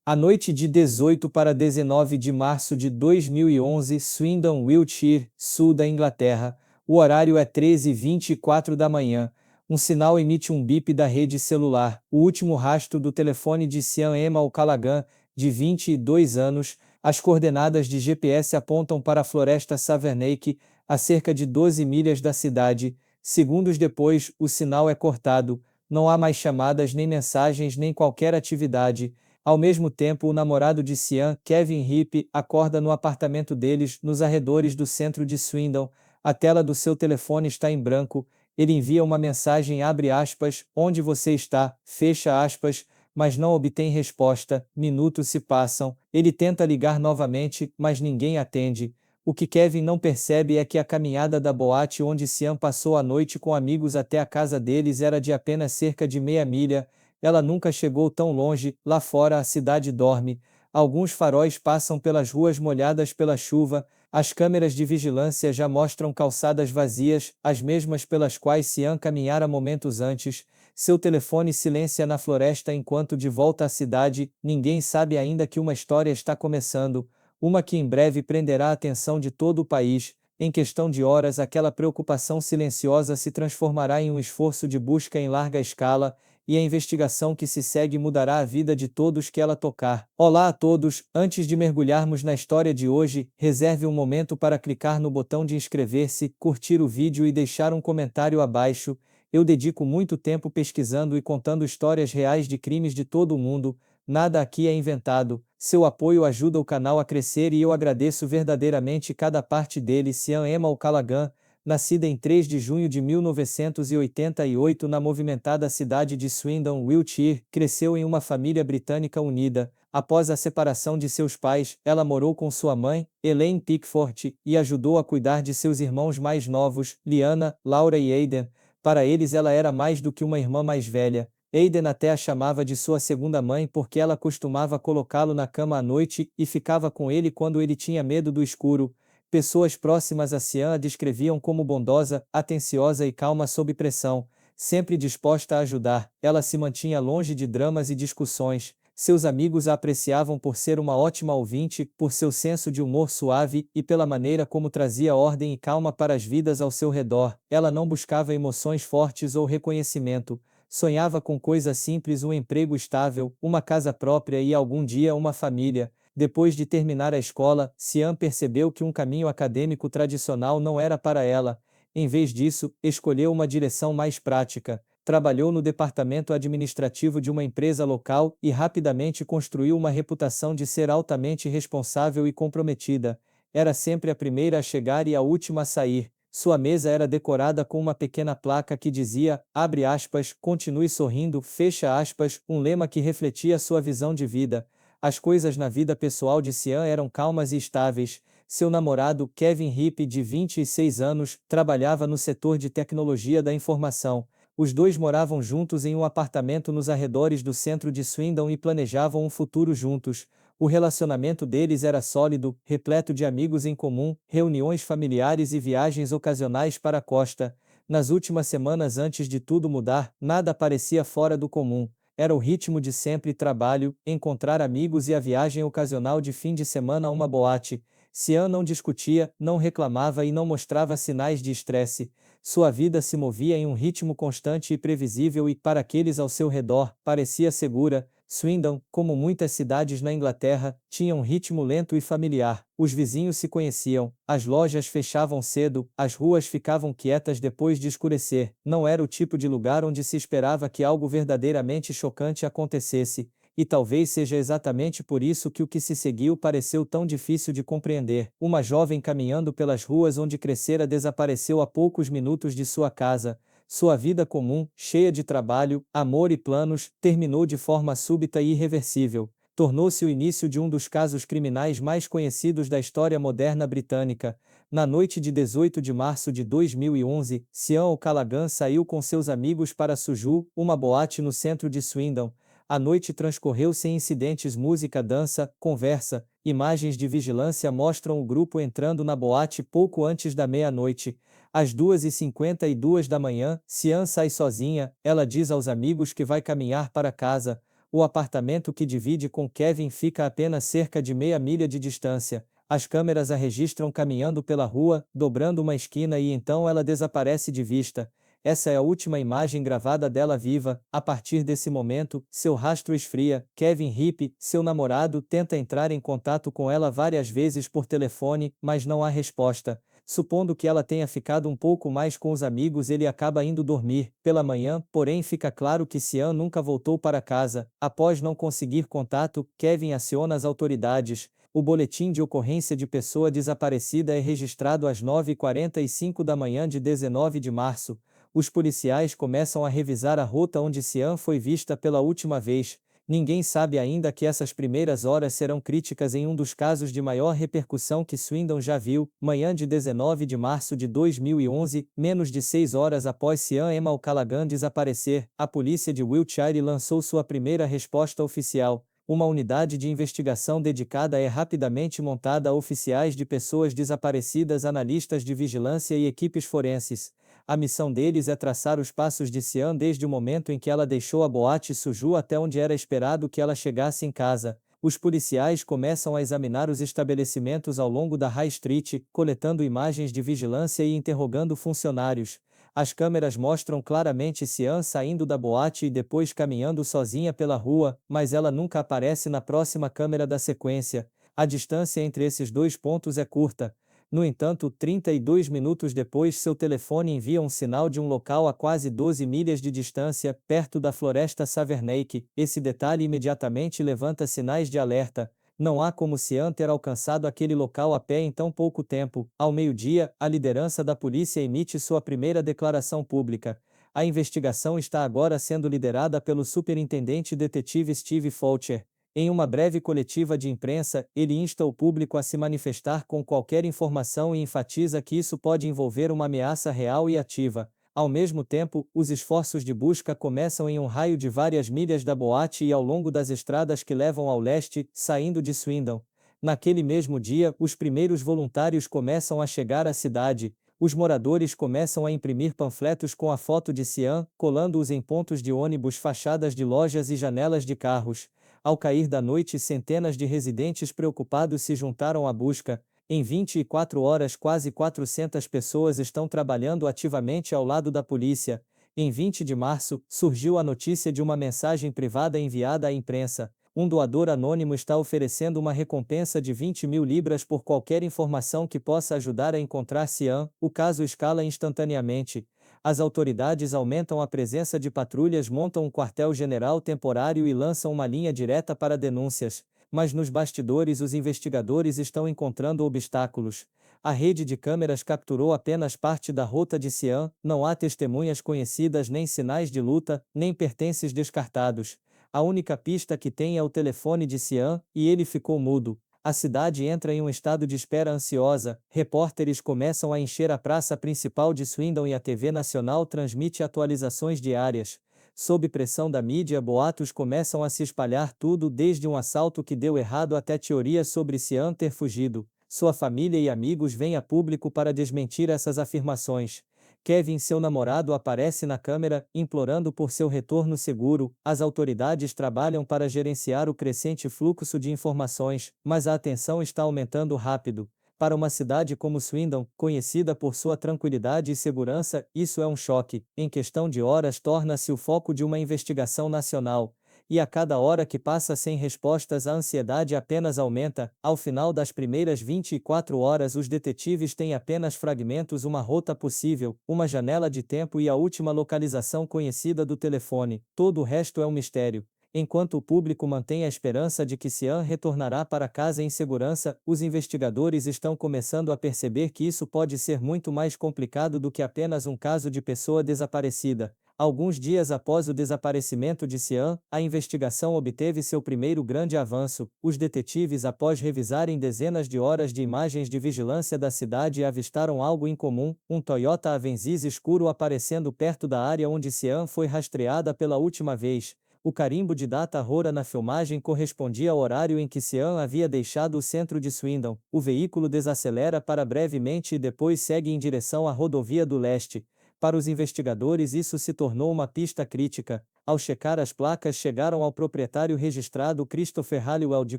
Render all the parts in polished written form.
A noite de 18 para 19 de março de 2011, Swindon, Wiltshire, sul da Inglaterra. O horário é 13h24 da manhã. Um sinal emite um bip da rede celular. O último rastro do telefone de Sean Emma O'Callaghan, de 22 anos. As coordenadas de GPS apontam para a floresta Savernake, a cerca de 12 milhas da cidade. Segundos depois, o sinal é cortado. Não há mais chamadas nem mensagens nem qualquer atividade. Ao mesmo tempo, o namorado de Sean, Kevin Heap, acorda no apartamento deles, nos arredores do centro de Swindon. A tela do seu telefone está em branco. Ele envia uma mensagem, abre aspas, onde você está, fecha aspas, mas não obtém resposta. Minutos se passam. Ele tenta ligar novamente, mas ninguém atende. O que Kevin não percebe é que a caminhada da boate onde Sean passou a noite com amigos até a casa deles era de apenas cerca de meia milha. Ela nunca chegou tão longe. Lá fora a cidade dorme. Alguns faróis passam pelas ruas molhadas pela chuva. As câmeras de vigilância já mostram calçadas vazias, as mesmas pelas quais Sean caminhara momentos antes. Seu telefone silencia na floresta enquanto de volta à cidade. Ninguém sabe ainda que uma história está começando. Uma que em breve prenderá a atenção de todo o país. Em questão de horas, aquela preocupação silenciosa se transformará em um esforço de busca em larga escala, e a investigação que se segue mudará a vida de todos que ela tocar. Olá a todos, antes de mergulharmos na história de hoje, reserve um momento para clicar no botão de inscrever-se, curtir o vídeo e deixar um comentário abaixo. Eu dedico muito tempo pesquisando e contando histórias reais de crimes de todo o mundo. Nada aqui é inventado. Seu apoio ajuda o canal a crescer e eu agradeço verdadeiramente cada parte dele. Sean Emma O'Callaghan, nascida em 3 de junho de 1988 na movimentada cidade de Swindon, Wiltshire, cresceu em uma família britânica unida. Após a separação de seus pais, ela morou com sua mãe, Elaine Pickford, e ajudou a cuidar de seus irmãos mais novos, Liana, Laura e Aidan. Para eles ela era mais do que uma irmã mais velha. Aidan até a chamava de sua segunda mãe porque ela costumava colocá-lo na cama à noite e ficava com ele quando ele tinha medo do escuro. Pessoas próximas a Sean a descreviam como bondosa, atenciosa e calma sob pressão. Sempre disposta a ajudar, ela se mantinha longe de dramas e discussões. Seus amigos a apreciavam por ser uma ótima ouvinte, por seu senso de humor suave e pela maneira como trazia ordem e calma para as vidas ao seu redor. Ela não buscava emoções fortes ou reconhecimento. Sonhava com coisas simples, um emprego estável, uma casa própria e algum dia uma família. Depois de terminar a escola, Sean percebeu que um caminho acadêmico tradicional não era para ela. Em vez disso, escolheu uma direção mais prática. Trabalhou no departamento administrativo de uma empresa local e rapidamente construiu uma reputação de ser altamente responsável e comprometida. Era sempre a primeira a chegar e a última a sair. Sua mesa era decorada com uma pequena placa que dizia, abre aspas, continue sorrindo, fecha aspas, um lema que refletia sua visão de vida. As coisas na vida pessoal de Sean eram calmas e estáveis. Seu namorado, Kevin Heap, de 26 anos, trabalhava no setor de tecnologia da informação. Os dois moravam juntos em um apartamento nos arredores do centro de Swindon e planejavam um futuro juntos. O relacionamento deles era sólido, repleto de amigos em comum, reuniões familiares e viagens ocasionais para a costa. Nas últimas semanas antes de tudo mudar, nada parecia fora do comum. Era o ritmo de sempre: trabalho, encontrar amigos e a viagem ocasional de fim de semana a uma boate. Sean não discutia, não reclamava e não mostrava sinais de estresse. Sua vida se movia em um ritmo constante e previsível e, para aqueles ao seu redor, parecia segura. Swindon, como muitas cidades na Inglaterra, tinha um ritmo lento e familiar. Os vizinhos se conheciam, as lojas fechavam cedo, as ruas ficavam quietas depois de escurecer. Não era o tipo de lugar onde se esperava que algo verdadeiramente chocante acontecesse. E talvez seja exatamente por isso que o que se seguiu pareceu tão difícil de compreender. Uma jovem caminhando pelas ruas onde crescera desapareceu a poucos minutos de sua casa. Sua vida comum, cheia de trabalho, amor e planos, terminou de forma súbita e irreversível. Tornou-se o início de um dos casos criminais mais conhecidos da história moderna britânica. Na noite de 18 de março de 2011, Sean O'Callaghan saiu com seus amigos para Suju, uma boate no centro de Swindon. A noite transcorreu sem incidentes: música, dança, conversa. Imagens de vigilância mostram o grupo entrando na boate pouco antes da meia-noite. Às 2h52 da manhã, Sean sai sozinha. Ela diz aos amigos que vai caminhar para casa. O apartamento que divide com Kevin fica a apenas cerca de meia milha de distância. As câmeras a registram caminhando pela rua, dobrando uma esquina e então ela desaparece de vista. Essa é a última imagem gravada dela viva. A partir desse momento, seu rastro esfria. Kevin Heap, seu namorado, tenta entrar em contato com ela várias vezes por telefone, mas não há resposta. Supondo que ela tenha ficado um pouco mais com os amigos, ele acaba indo dormir. Pela manhã, porém, fica claro que Sean nunca voltou para casa. Após não conseguir contato, Kevin aciona as autoridades. O boletim de ocorrência de pessoa desaparecida é registrado às 9h45 da manhã de 19 de março. Os policiais começam a revisar a rota onde Sean foi vista pela última vez. Ninguém sabe ainda que essas primeiras horas serão críticas em um dos casos de maior repercussão que Swindon já viu. Manhã de 19 de março de 2011, menos de 6 horas após Sean Emma O'Callaghan desaparecer, a polícia de Wiltshire lançou sua primeira resposta oficial. Uma unidade de investigação dedicada é rapidamente montada a oficiais de pessoas desaparecidas, analistas de vigilância e equipes forenses. A missão deles é traçar os passos de Sean desde o momento em que ela deixou a boate Suju até onde era esperado que ela chegasse em casa. Os policiais começam a examinar os estabelecimentos ao longo da High Street, coletando imagens de vigilância e interrogando funcionários. As câmeras mostram claramente Sean saindo da boate e depois caminhando sozinha pela rua, mas ela nunca aparece na próxima câmera da sequência. A distância entre esses dois pontos é curta. No entanto, 32 minutos depois, seu telefone envia um sinal de um local a quase 12 milhas de distância, perto da floresta Savernake. Esse detalhe imediatamente levanta sinais de alerta. Não há como Sean ter alcançado aquele local a pé em tão pouco tempo. Ao meio-dia, a liderança da polícia emite sua primeira declaração pública. A investigação está agora sendo liderada pelo superintendente detetive Steve Fulcher. Em uma breve coletiva de imprensa, ele insta o público a se manifestar com qualquer informação e enfatiza que isso pode envolver uma ameaça real e ativa. Ao mesmo tempo, os esforços de busca começam em um raio de várias milhas da boate e ao longo das estradas que levam ao leste, saindo de Swindon. Naquele mesmo dia, os primeiros voluntários começam a chegar à cidade. Os moradores começam a imprimir panfletos com a foto de Sean, colando-os em pontos de ônibus, fachadas de lojas e janelas de carros. Ao cair da noite, centenas de residentes preocupados se juntaram à busca. Em 24 horas, quase 400 pessoas estão trabalhando ativamente ao lado da polícia. Em 20 de março, surgiu a notícia de uma mensagem privada enviada à imprensa. Um doador anônimo está oferecendo uma recompensa de 20 mil libras por qualquer informação que possa ajudar a encontrar Sean. O caso escala instantaneamente. As autoridades aumentam a presença de patrulhas, montam um quartel-general temporário e lançam uma linha direta para denúncias. Mas nos bastidores os investigadores estão encontrando obstáculos. A rede de câmeras capturou apenas parte da rota de Sean, não há testemunhas conhecidas, nem sinais de luta, nem pertences descartados. A única pista que tem é o telefone de Sean, e ele ficou mudo. A cidade entra em um estado de espera ansiosa, repórteres começam a encher a praça principal de Swindon e a TV nacional transmite atualizações diárias. Sob pressão da mídia, boatos começam a se espalhar, tudo desde um assalto que deu errado até teorias sobre Sean ter fugido. Sua família e amigos vêm a público para desmentir essas afirmações. Kevin, seu namorado, aparece na câmera, implorando por seu retorno seguro. As autoridades trabalham para gerenciar o crescente fluxo de informações, mas a atenção está aumentando rápido. Para uma cidade como Swindon, conhecida por sua tranquilidade e segurança, isso é um choque. Em questão de horas, torna-se o foco de uma investigação nacional. E a cada hora que passa sem respostas, a ansiedade apenas aumenta. Ao final das primeiras 24 horas, os detetives têm apenas fragmentos, uma rota possível, uma janela de tempo e a última localização conhecida do telefone. Todo o resto é um mistério. Enquanto o público mantém a esperança de que Sean retornará para casa em segurança, os investigadores estão começando a perceber que isso pode ser muito mais complicado do que apenas um caso de pessoa desaparecida. Alguns dias após o desaparecimento de Sean, a investigação obteve seu primeiro grande avanço. Os detetives, após revisarem dezenas de horas de imagens de vigilância da cidade, avistaram algo incomum: um Toyota Avensis escuro aparecendo perto da área onde Sean foi rastreada pela última vez. O carimbo de data Rora na filmagem correspondia ao horário em que Sean havia deixado o centro de Swindon. O veículo desacelera para brevemente e depois segue em direção à rodovia do leste. Para os investigadores, isso se tornou uma pista crítica. Ao checar as placas, chegaram ao proprietário registrado Christopher Halliwell, de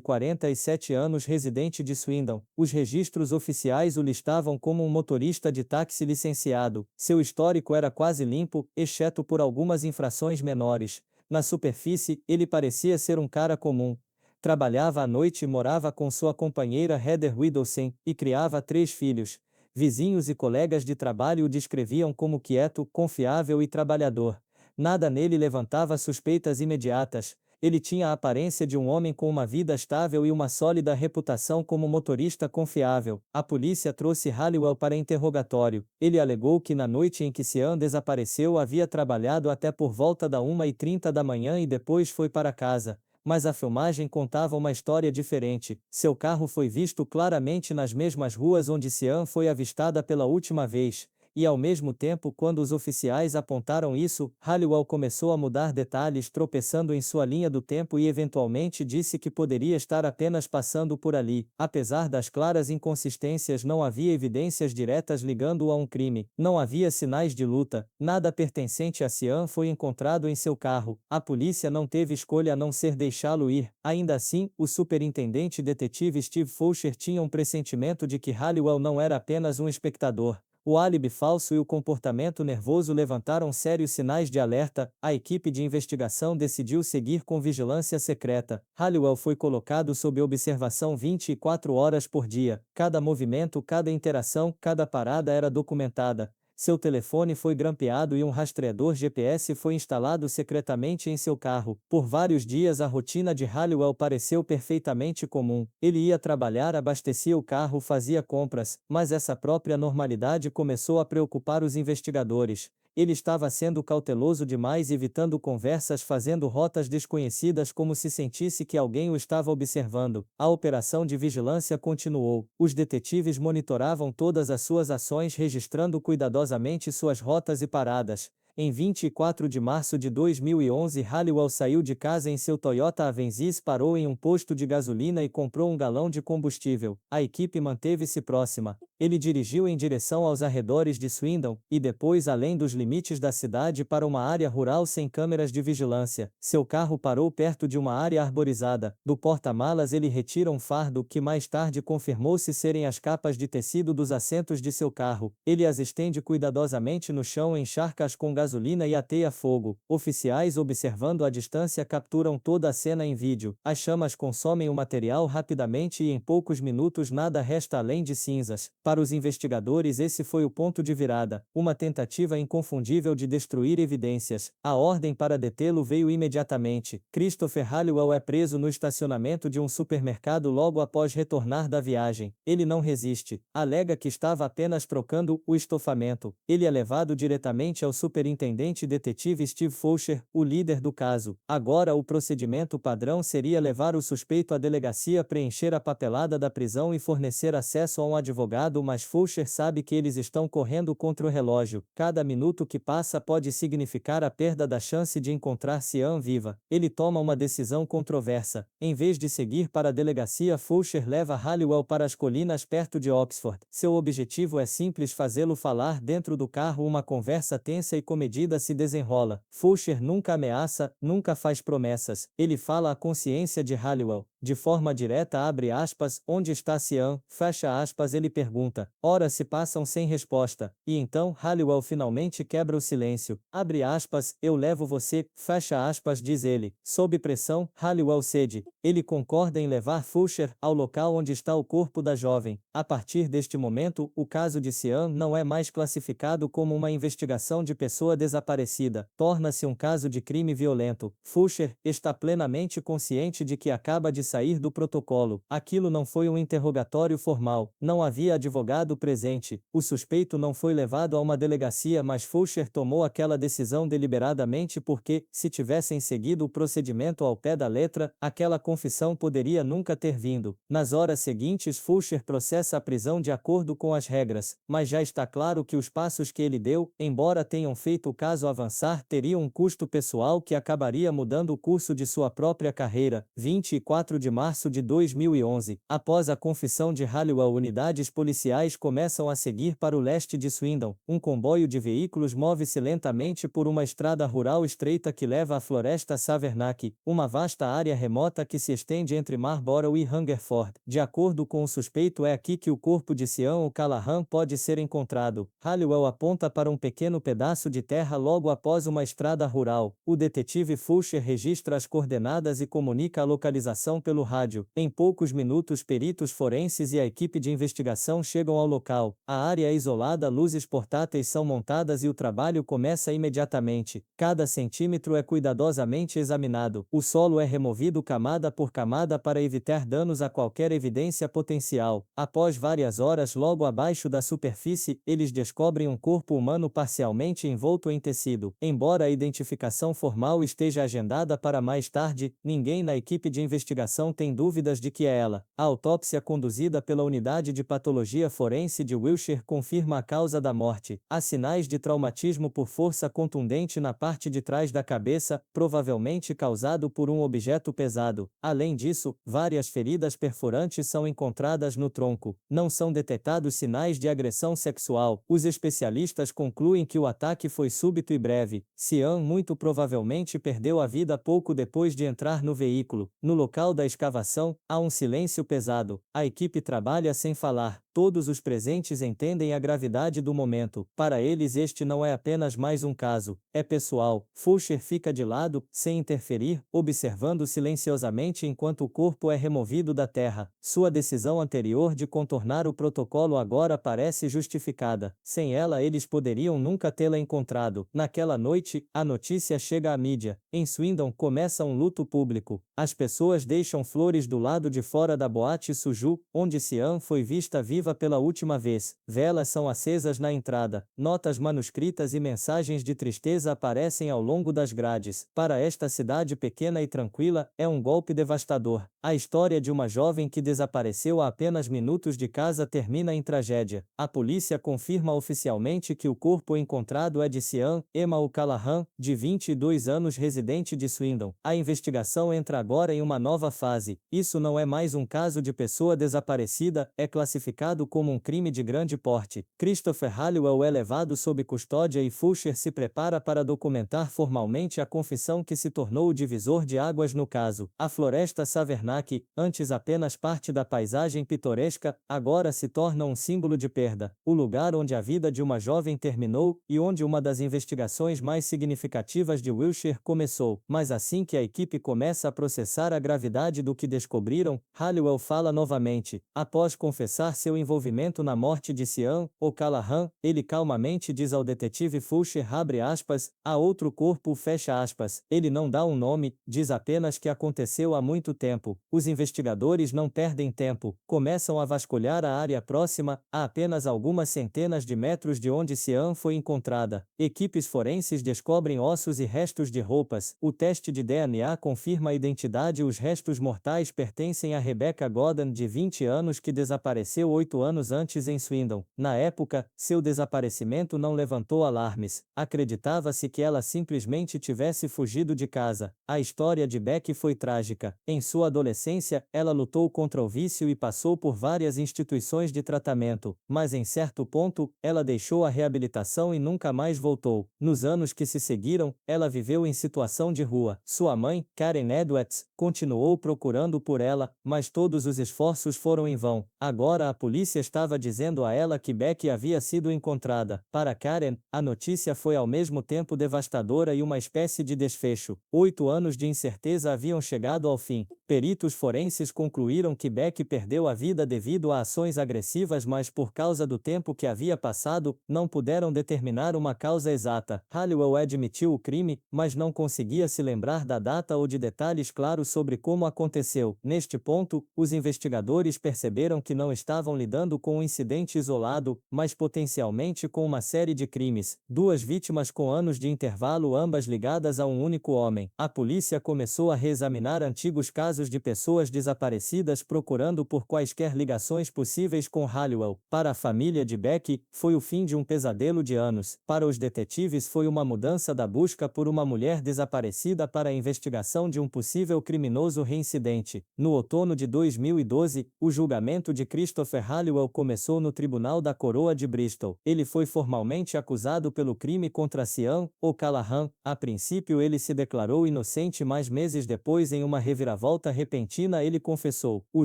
47 anos, residente de Swindon. Os registros oficiais o listavam como um motorista de táxi licenciado. Seu histórico era quase limpo, exceto por algumas infrações menores. Na superfície, ele parecia ser um cara comum. Trabalhava à noite e morava com sua companheira Heather Widowsen, e criava 3 filhos. Vizinhos e colegas de trabalho o descreviam como quieto, confiável e trabalhador. Nada nele levantava suspeitas imediatas. Ele tinha a aparência de um homem com uma vida estável e uma sólida reputação como motorista confiável. A polícia trouxe Halliwell para interrogatório. Ele alegou que na noite em que Sean desapareceu havia trabalhado até por volta da 1h30 da manhã e depois foi para casa. Mas a filmagem contava uma história diferente. Seu carro foi visto claramente nas mesmas ruas onde Sean foi avistada pela última vez. E ao mesmo tempo, quando os oficiais apontaram isso, Halliwell começou a mudar detalhes, tropeçando em sua linha do tempo, e eventualmente disse que poderia estar apenas passando por ali. Apesar das claras inconsistências, não havia evidências diretas ligando-o a um crime. Não havia sinais de luta. Nada pertencente a Sean foi encontrado em seu carro. A polícia não teve escolha a não ser deixá-lo ir. Ainda assim, o superintendente detetive Steve Fulcher tinha um pressentimento de que Halliwell não era apenas um espectador. O álibi falso e o comportamento nervoso levantaram sérios sinais de alerta. A equipe de investigação decidiu seguir com vigilância secreta. Halliwell foi colocado sob observação 24 horas por dia. Cada movimento, cada interação, cada parada era documentada. Seu telefone foi grampeado e um rastreador GPS foi instalado secretamente em seu carro. Por vários dias a rotina de Halliwell pareceu perfeitamente comum. Ele ia trabalhar, abastecia o carro, fazia compras, mas essa própria normalidade começou a preocupar os investigadores. Ele estava sendo cauteloso demais, evitando conversas, fazendo rotas desconhecidas como se sentisse que alguém o estava observando. A operação de vigilância continuou. Os detetives monitoravam todas as suas ações, registrando cuidadosamente suas rotas e paradas. Em 24 de março de 2011, Halliwell saiu de casa em seu Toyota Avensis, parou em um posto de gasolina e comprou um galão de combustível. A equipe manteve-se próxima. Ele dirigiu em direção aos arredores de Swindon, e depois além dos limites da cidade para uma área rural sem câmeras de vigilância. Seu carro parou perto de uma área arborizada. Do porta-malas ele retira um fardo, que mais tarde confirmou-se serem as capas de tecido dos assentos de seu carro. Ele as estende cuidadosamente no chão, encharca-as com gasolina e ateia fogo. Oficiais observando à distância capturam toda a cena em vídeo. As chamas consomem o material rapidamente e em poucos minutos nada resta além de cinzas. Para os investigadores, esse foi o ponto de virada, uma tentativa inconfundível de destruir evidências. A ordem para detê-lo veio imediatamente. Christopher Halliwell é preso no estacionamento de um supermercado logo após retornar da viagem. Ele não resiste. Alega que estava apenas trocando o estofamento. Ele é levado diretamente ao superintendente detetive Steve Fulcher, o líder do caso. Agora o procedimento padrão seria levar o suspeito à delegacia, preencher a papelada da prisão e fornecer acesso a um advogado, mas Fulcher sabe que eles estão correndo contra o relógio. Cada minuto que passa pode significar a perda da chance de encontrar Sean viva. Ele toma uma decisão controversa. Em vez de seguir para a delegacia, Fulcher leva Halliwell para as colinas perto de Oxford. Seu objetivo é simples: fazê-lo falar dentro do carro. Uma conversa tensa e comedida se desenrola. Fulcher nunca ameaça, nunca faz promessas. Ele fala à consciência de Halliwell. De forma direta, abre aspas, onde está Sean, fecha aspas. Ele pergunta. Horas se passam sem resposta. E então, Halliwell finalmente quebra o silêncio. Abre aspas, eu levo você, fecha aspas, diz ele. Sob pressão, Halliwell cede. Ele concorda em levar Fulcher ao local onde está o corpo da jovem. A partir deste momento, o caso de Sean não é mais classificado como uma investigação de pessoa desaparecida. Torna-se um caso de crime violento. Fulcher está plenamente consciente de que acaba de sair do protocolo. Aquilo não foi um interrogatório formal. Não havia advogado presente. O suspeito não foi levado a uma delegacia, mas Fulcher tomou aquela decisão deliberadamente porque, se tivessem seguido o procedimento ao pé da letra, aquela confissão poderia nunca ter vindo. Nas horas seguintes, Fulcher processa a prisão de acordo com as regras, mas já está claro que os passos que ele deu, embora tenham feito o caso avançar, teriam um custo pessoal que acabaria mudando o curso de sua própria carreira. 24 4 de março de 2011, após a confissão de Halliwell, unidades policiais começam a seguir para o leste de Swindon. Um comboio de veículos move-se lentamente por uma estrada rural estreita que leva à floresta Savernake, uma vasta área remota que se estende entre Marlborough e Hungerford. De acordo com o suspeito, é aqui que o corpo de Sean O'Callaghan pode ser encontrado. Halliwell aponta para um pequeno pedaço de terra logo após uma estrada rural. O detetive Fulcher registra as coordenadas e comunica a localização pelo rádio. Em poucos minutos, peritos forenses e a equipe de investigação chegam ao local. A área é isolada, luzes portáteis são montadas e o trabalho começa imediatamente. Cada centímetro é cuidadosamente examinado. O solo é removido camada por camada para evitar danos a qualquer evidência potencial. Após várias horas logo abaixo da superfície, eles descobrem um corpo humano parcialmente envolto em tecido. Embora a identificação formal esteja agendada para mais tarde, ninguém na equipe de investigação tem dúvidas de que é ela. A autópsia conduzida pela unidade de patologia forense de Wiltshire confirma a causa da morte. Há sinais de traumatismo por força contundente na parte de trás da cabeça, provavelmente causado por um objeto pesado. Além disso, várias feridas perfurantes são encontradas no tronco. Não são detectados sinais de agressão sexual. Os especialistas concluem que o ataque foi súbito e breve. Sean muito provavelmente perdeu a vida pouco depois de entrar no veículo. No local da escavação, há um silêncio pesado. A equipe trabalha sem falar. Todos os presentes entendem a gravidade do momento. Para eles este não é apenas mais um caso, é pessoal. Fulcher fica de lado, sem interferir, observando silenciosamente enquanto o corpo é removido da terra. Sua decisão anterior de contornar o protocolo agora parece justificada. Sem ela eles poderiam nunca tê-la encontrado. Naquela noite, a notícia chega à mídia. Em Swindon começa um luto público. As pessoas deixam flores do lado de fora da boate Suju, onde Sean foi vista viva pela última vez. Velas são acesas na entrada. Notas manuscritas e mensagens de tristeza aparecem ao longo das grades. Para esta cidade pequena e tranquila, é um golpe devastador. A história de uma jovem que desapareceu há apenas minutos de casa termina em tragédia. A polícia confirma oficialmente que o corpo encontrado é de Sean Emma O'Callaghan, de 22 anos, residente de Swindon. A investigação entra agora em uma nova fase. Isso não é mais um caso de pessoa desaparecida, é classificado como um crime de grande porte. Christopher Halliwell é levado sob custódia e Fulcher se prepara para documentar formalmente a confissão que se tornou o divisor de águas no caso. A floresta Savernake, antes apenas parte da paisagem pitoresca, agora se torna um símbolo de perda. O lugar onde a vida de uma jovem terminou e onde uma das investigações mais significativas de Wiltshire começou. Mas assim que a equipe começa a processar a gravidade do que descobriram, Halliwell fala novamente. Após confessar seu envolvimento na morte de Sean O'Callaghan, ele calmamente diz ao detetive Fulcher, abre aspas, há outro corpo, fecha aspas. Ele não dá um nome, diz apenas que aconteceu há muito tempo. Os investigadores não perdem tempo, começam a vasculhar a área próxima, a apenas algumas centenas de metros de onde Sean foi encontrada. Equipes forenses descobrem ossos e restos de roupas. O teste de DNA confirma a identidade. Os restos mortais pertencem a Rebecca Godden, de 20 anos, que desapareceu 8 anos antes em Swindon. Na época, seu desaparecimento não levantou alarmes. Acreditava-se que ela simplesmente tivesse fugido de casa. A história de Beck foi trágica. Em sua adolescência, ela lutou contra o vício e passou por várias instituições de tratamento, mas em certo ponto, ela deixou a reabilitação e nunca mais voltou. Nos anos que se seguiram, ela viveu em situação de rua. Sua mãe, Karen Edwards, continuou procurando por ela, mas todos os esforços foram em vão. Agora a polícia estava dizendo a ela que Beck havia sido encontrada. Para Karen, a notícia foi ao mesmo tempo devastadora e uma espécie de desfecho. 8 anos de incerteza haviam chegado ao fim. Peritos forenses concluíram que Beck perdeu a vida devido a ações agressivas, mas por causa do tempo que havia passado, não puderam determinar uma causa exata. Halliwell admitiu o crime, mas não conseguia se lembrar da data ou de detalhes claros sobre como aconteceu. Neste ponto, os investigadores perceberam que não estavam lidando lidando com um incidente isolado, mas potencialmente com uma série de crimes. Duas vítimas com anos de intervalo, ambas ligadas a um único homem. A polícia começou a reexaminar antigos casos de pessoas desaparecidas procurando por quaisquer ligações possíveis com Halliwell. Para a família de Beck, foi o fim de um pesadelo de anos. Para os detetives, foi uma mudança da busca por uma mulher desaparecida para a investigação de um possível criminoso reincidente. No outono de 2012, o julgamento de Christopher Halliwell começou no Tribunal da Coroa de Bristol. Ele foi formalmente acusado pelo crime contra Sian O'Callaghan. A princípio ele se declarou inocente, mas meses depois, em uma reviravolta repentina, ele confessou. O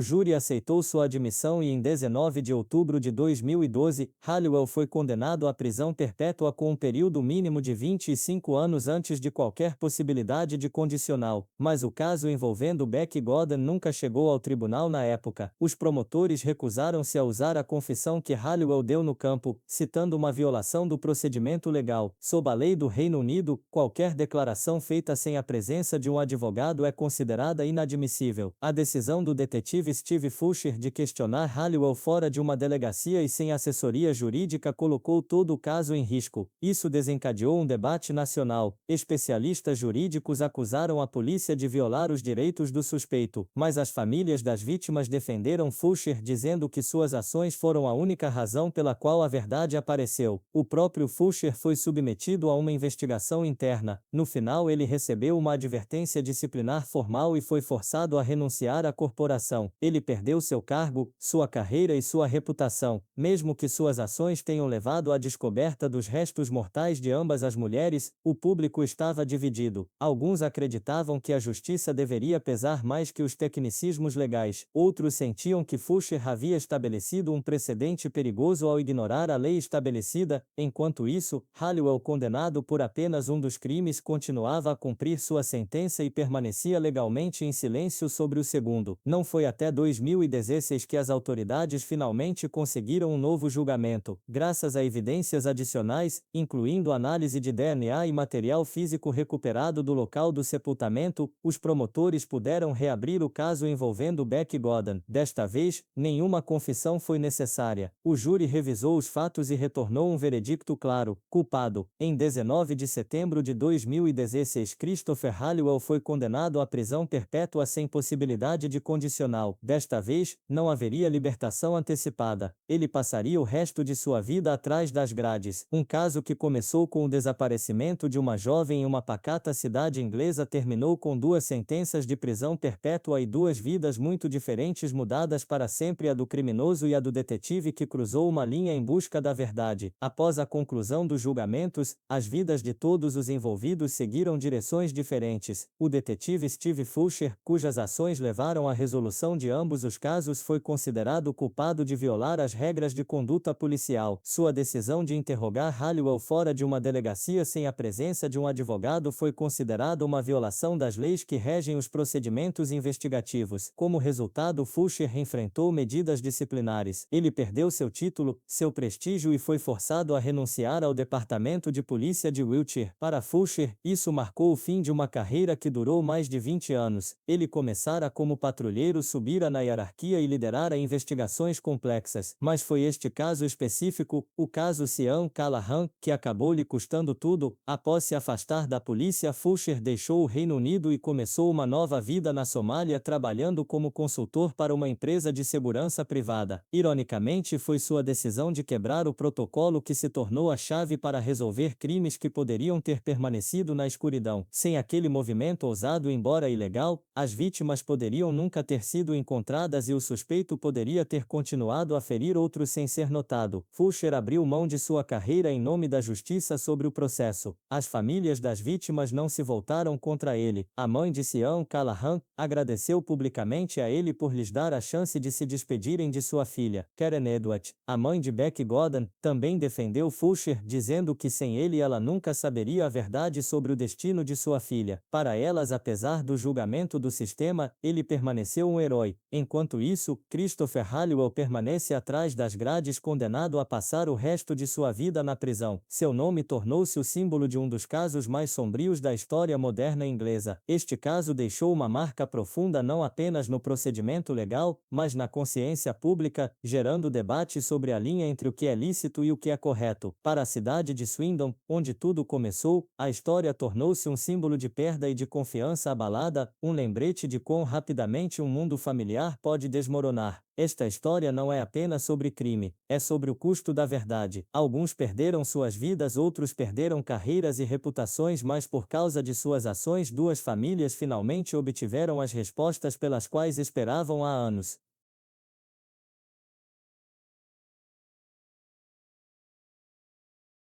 júri aceitou sua admissão e em 19 de outubro de 2012, Halliwell foi condenado à prisão perpétua com um período mínimo de 25 anos antes de qualquer possibilidade de condicional. Mas o caso envolvendo Beck Godden nunca chegou ao tribunal na época. Os promotores recusaram-se a usar a confissão que Halliwell deu no campo, citando uma violação do procedimento legal. Sob a lei do Reino Unido, qualquer declaração feita sem a presença de um advogado é considerada inadmissível. A decisão do detetive Steve Fulcher de questionar Halliwell fora de uma delegacia e sem assessoria jurídica colocou todo o caso em risco. Isso desencadeou um debate nacional. Especialistas jurídicos acusaram a polícia de violar os direitos do suspeito, mas as famílias das vítimas defenderam Fulcher, dizendo que suas ações foram a única razão pela qual a verdade apareceu. O próprio Fulcher foi submetido a uma investigação interna. No final, ele recebeu uma advertência disciplinar formal e foi forçado a renunciar à corporação. Ele perdeu seu cargo, sua carreira e sua reputação, mesmo que suas ações tenham levado à descoberta dos restos mortais de ambas as mulheres. O público estava dividido. Alguns acreditavam que a justiça deveria pesar mais que os tecnicismos legais. Outros sentiam que Fulcher havia estabelecido um precedente perigoso ao ignorar a lei estabelecida. Enquanto isso, Halliwell, condenado por apenas um dos crimes, continuava a cumprir sua sentença e permanecia legalmente em silêncio sobre o segundo. Não foi até 2016 que as autoridades finalmente conseguiram um novo julgamento. Graças a evidências adicionais, incluindo análise de DNA e material físico recuperado do local do sepultamento, os promotores puderam reabrir o caso envolvendo Beck Godden. Desta vez, nenhuma confissão foi necessária. O júri revisou os fatos e retornou um veredicto claro: culpado. Em 19 de setembro de 2016, Christopher Halliwell foi condenado à prisão perpétua sem possibilidade de condicional. Desta vez, não haveria libertação antecipada. Ele passaria o resto de sua vida atrás das grades. Um caso que começou com o desaparecimento de uma jovem em uma pacata cidade inglesa terminou com duas sentenças de prisão perpétua e duas vidas muito diferentes mudadas para sempre, a do criminoso e a do detetive que cruzou uma linha em busca da verdade. Após a conclusão dos julgamentos, as vidas de todos os envolvidos seguiram direções diferentes. O detetive Steve Fulcher, cujas ações levaram à resolução de ambos os casos, foi considerado culpado de violar as regras de conduta policial. Sua decisão de interrogar Halliwell fora de uma delegacia sem a presença de um advogado foi considerada uma violação das leis que regem os procedimentos investigativos. Como resultado, Fulcher enfrentou medidas disciplinares. Ele perdeu seu título, seu prestígio e foi forçado a renunciar ao Departamento de Polícia de Wiltshire. Para Fulcher, isso marcou o fim de uma carreira que durou mais de 20 anos. Ele começara como patrulheiro, subira na hierarquia e liderara investigações complexas. Mas foi este caso específico, o caso Sian O'Callaghan, que acabou lhe custando tudo. Após se afastar da polícia, Fulcher deixou o Reino Unido e começou uma nova vida na Somália, trabalhando como consultor para uma empresa de segurança privada. Ironicamente, foi sua decisão de quebrar o protocolo que se tornou a chave para resolver crimes que poderiam ter permanecido na escuridão. Sem aquele movimento ousado, embora ilegal, as vítimas poderiam nunca ter sido encontradas e o suspeito poderia ter continuado a ferir outros sem ser notado. Fulcher abriu mão de sua carreira em nome da justiça sobre o processo. As famílias das vítimas não se voltaram contra ele. A mãe de Sian O'Callaghan agradeceu publicamente a ele por lhes dar a chance de se despedirem de sua filha. Karen Edwards, a mãe de Beck Godden, também defendeu Fulcher, dizendo que sem ele ela nunca saberia a verdade sobre o destino de sua filha. Para elas, apesar do julgamento do sistema, ele permaneceu um herói. Enquanto isso, Christopher Halliwell permanece atrás das grades, condenado a passar o resto de sua vida na prisão. Seu nome tornou-se o símbolo de um dos casos mais sombrios da história moderna inglesa. Este caso deixou uma marca profunda não apenas no procedimento legal, mas na consciência pública pública, gerando debate sobre a linha entre o que é lícito e o que é correto. Para a cidade de Swindon, onde tudo começou, a história tornou-se um símbolo de perda e de confiança abalada, um lembrete de quão rapidamente um mundo familiar pode desmoronar. Esta história não é apenas sobre crime, é sobre o custo da verdade. Alguns perderam suas vidas, outros perderam carreiras e reputações, mas por causa de suas ações, duas famílias finalmente obtiveram as respostas pelas quais esperavam há anos.